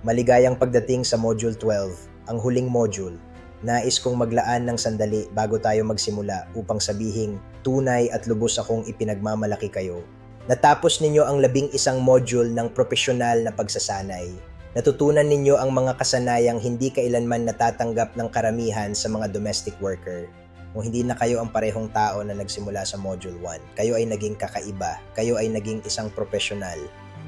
Maligayang pagdating sa Module 12, ang huling module. Nais kong maglaan ng sandali bago tayo magsimula upang sabihing tunay at lubos akong ipinagmamalaki kayo. Natapos ninyo ang 11 module ng propesyonal na pagsasanay. Natutunan ninyo ang mga kasanayang hindi kailanman natatanggap ng karamihan sa mga domestic worker. Kung hindi na kayo ang parehong tao na nagsimula sa Module 1, kayo ay naging kakaiba, kayo ay naging isang profesional.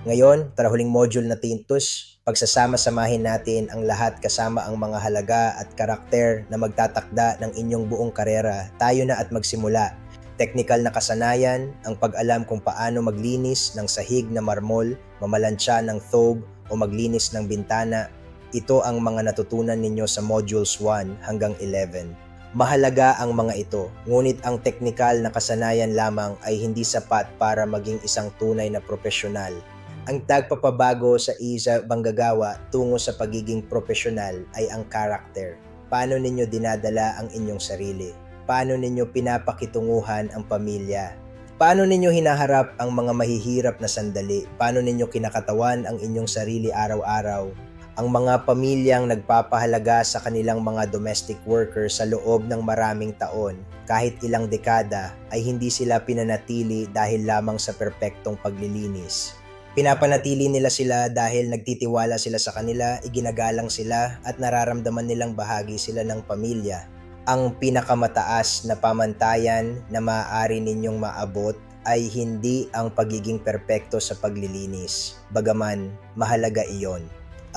Ngayon, tara huling module na Tintus, pagsasama-samahin natin ang lahat kasama ang mga halaga at karakter na magtatakda ng inyong buong karera. Tayo na at magsimula. Technical na kasanayan, ang pag-alam kung paano maglinis ng sahig na marmol, mamalansya ng thobe o maglinis ng bintana. Ito ang mga natutunan ninyo sa Modules 1 hanggang 11. Mahalaga ang mga ito, ngunit ang teknikal na kasanayan lamang ay hindi sapat para maging isang tunay na profesional. Ang tagpapabago sa isa manggagawa tungo sa pagiging profesional ay ang karakter. Paano ninyo dinadala ang inyong sarili? Paano ninyo pinapakitunguhan ang pamilya? Paano ninyo hinaharap ang mga mahihirap na sandali? Paano ninyo kinakatawan ang inyong sarili araw-araw? Ang mga pamilyang nagpapahalaga sa kanilang mga domestic workers sa loob ng maraming taon, kahit ilang dekada, ay hindi sila pinanatili dahil lamang sa perpektong paglilinis. Pinapanatili nila sila dahil nagtitiwala sila sa kanila, iginagalang sila at nararamdaman nilang bahagi sila ng pamilya. Ang pinakamataas na pamantayan na maaari ninyong maabot ay hindi ang pagiging perpekto sa paglilinis, bagaman mahalaga iyon.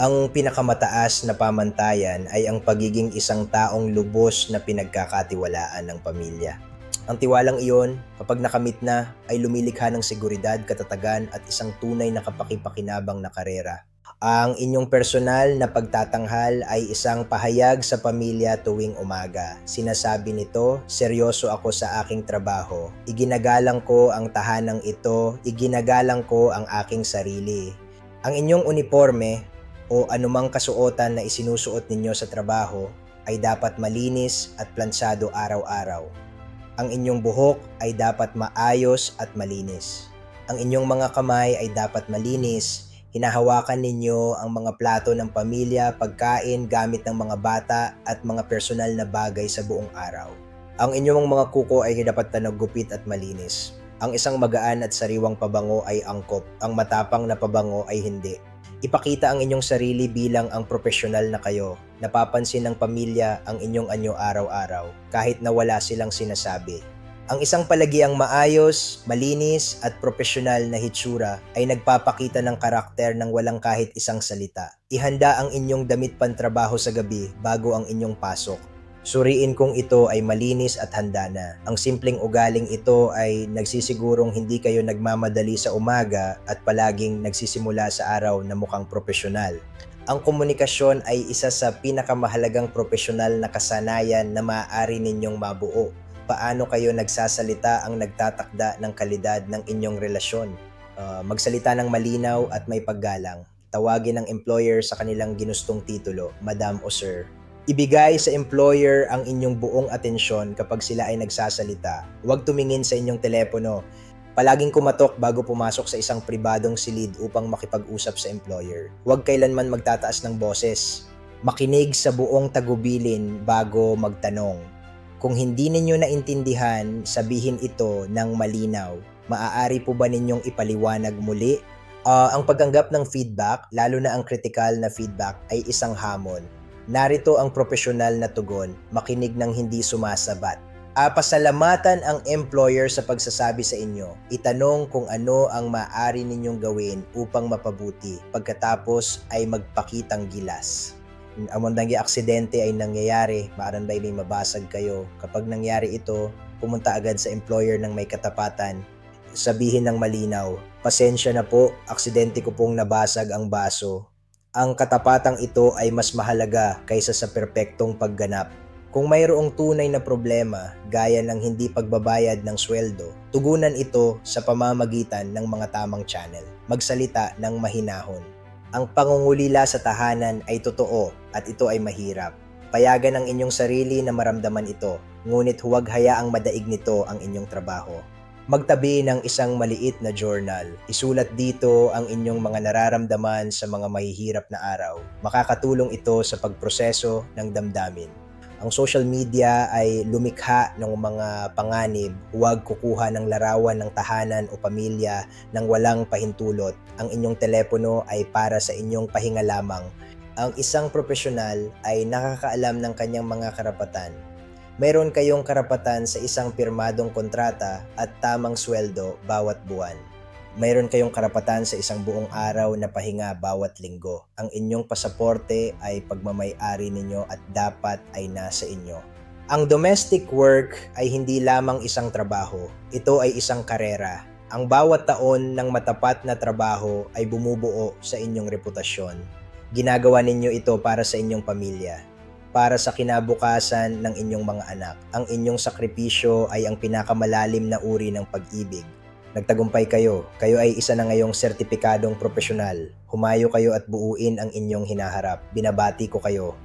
Ang pinakamataas na pamantayan ay ang pagiging isang taong lubos na pinagkakatiwalaan ng pamilya. Ang tiwalang iyon, kapag nakamit na, ay lumilikha ng seguridad, katatagan at isang tunay na kapakipakinabang na karera. Ang inyong personal na pagtatanghal ay isang pahayag sa pamilya tuwing umaga. Sinasabi nito, seryoso ako sa aking trabaho. Iginagalang ko ang tahanang ito, iginagalang ko ang aking sarili. Ang inyong uniforme o anumang kasuotan na isinusuot ninyo sa trabaho ay dapat malinis at plansado araw-araw. Ang inyong buhok ay dapat maayos at malinis. Ang inyong mga kamay ay dapat malinis. Hinahawakan ninyo ang mga plato ng pamilya, pagkain, gamit ng mga bata at mga personal na bagay sa buong araw. Ang inyong mga kuko ay dapat tanagupit at malinis. Ang isang magaan at sariwang pabango ay angkop. Ang matapang na pabango ay hindi. Ipakita ang inyong sarili bilang ang profesional na kayo. Napapansin ng pamilya ang inyong anyo araw-araw kahit na wala silang sinasabi. Ang isang palagiang maayos, malinis at profesional na hitsura ay nagpapakita ng karakter ng walang kahit isang salita. Ihanda ang inyong damit pantrabaho sa gabi bago ang inyong pasok. Suriin kung ito ay malinis at handa na. Ang simpleng ugaling ito ay nagsisigurong hindi kayo nagmamadali sa umaga at palaging nagsisimula sa araw na mukhang profesional. Ang komunikasyon ay isa sa pinakamahalagang profesional na kasanayan na maaari ninyong mabuo. Paano kayo nagsasalita ang nagtatakda ng kalidad ng inyong relasyon? Magsalita ng malinaw at may paggalang. Tawagin ng employer sa kanilang ginustong titulo, Madam o Sir. Ibigay sa employer ang inyong buong atensyon kapag sila ay nagsasalita. Huwag tumingin sa inyong telepono. Palaging kumatok bago pumasok sa isang pribadong silid upang makipag-usap sa employer. Huwag kailanman magtataas ng boses. Makinig sa buong tagubilin bago magtanong. Kung hindi ninyo naintindihan, sabihin ito ng malinaw. Maaari po ba ninyong ipaliwanag muli? Ang pagtanggap ng feedback, lalo na ang critical na feedback, ay isang hamon. Narito ang profesional na tugon, makinig ng hindi sumasabat. Pasalamatan ang employer sa pagsasabi sa inyo. Itanong kung ano ang maaari ninyong gawin upang mapabuti. Pagkatapos ay magpakitang gilas. Ang mga aksidente ay nangyayari, maaari ba may mabasag kayo. Kapag nangyari ito, pumunta agad sa employer ng may katapatan. Sabihin ng malinaw, pasensya na po, aksidente ko pong nabasag ang baso. Ang katapatang ito ay mas mahalaga kaysa sa perpektong pagganap. Kung mayroong tunay na problema gaya ng hindi pagbabayad ng sweldo, tugunan ito sa pamamagitan ng mga tamang channel. Magsalita ng mahinahon. Ang pangungulila sa tahanan ay totoo at ito ay mahirap. Payagan ang inyong sarili na maramdaman ito, ngunit huwag hayaang madaig nito ang inyong trabaho. Magtabi ng isang maliit na journal. Isulat dito ang inyong mga nararamdaman sa mga mahihirap na araw. Makakatulong ito sa pagproseso ng damdamin. Ang social media ay lumikha ng mga panganib. Huwag kukuha ng larawan ng tahanan o pamilya nang walang pahintulot. Ang inyong telepono ay para sa inyong pahinga lamang. Ang isang profesional ay nakakaalam ng kanyang mga karapatan. Mayroon kayong karapatan sa isang pirmadong kontrata at tamang sweldo bawat buwan. Mayroon kayong karapatan sa isang buong araw na pahinga bawat linggo. Ang inyong pasaporte ay pagmamay-ari ninyo at dapat ay nasa inyo. Ang domestic work ay hindi lamang isang trabaho. Ito ay isang karera. Ang bawat taon ng matapat na trabaho ay bumubuo sa inyong reputasyon. Ginagawa ninyo ito para sa inyong pamilya, para sa kinabukasan ng inyong mga anak. Ang inyong sakripisyo ay ang pinakamalalim na uri ng pag-ibig. Nagtagumpay kayo. Kayo ay isa na ngayong sertipikadong profesional. Humayo kayo at buuin ang inyong hinaharap. Binabati ko kayo.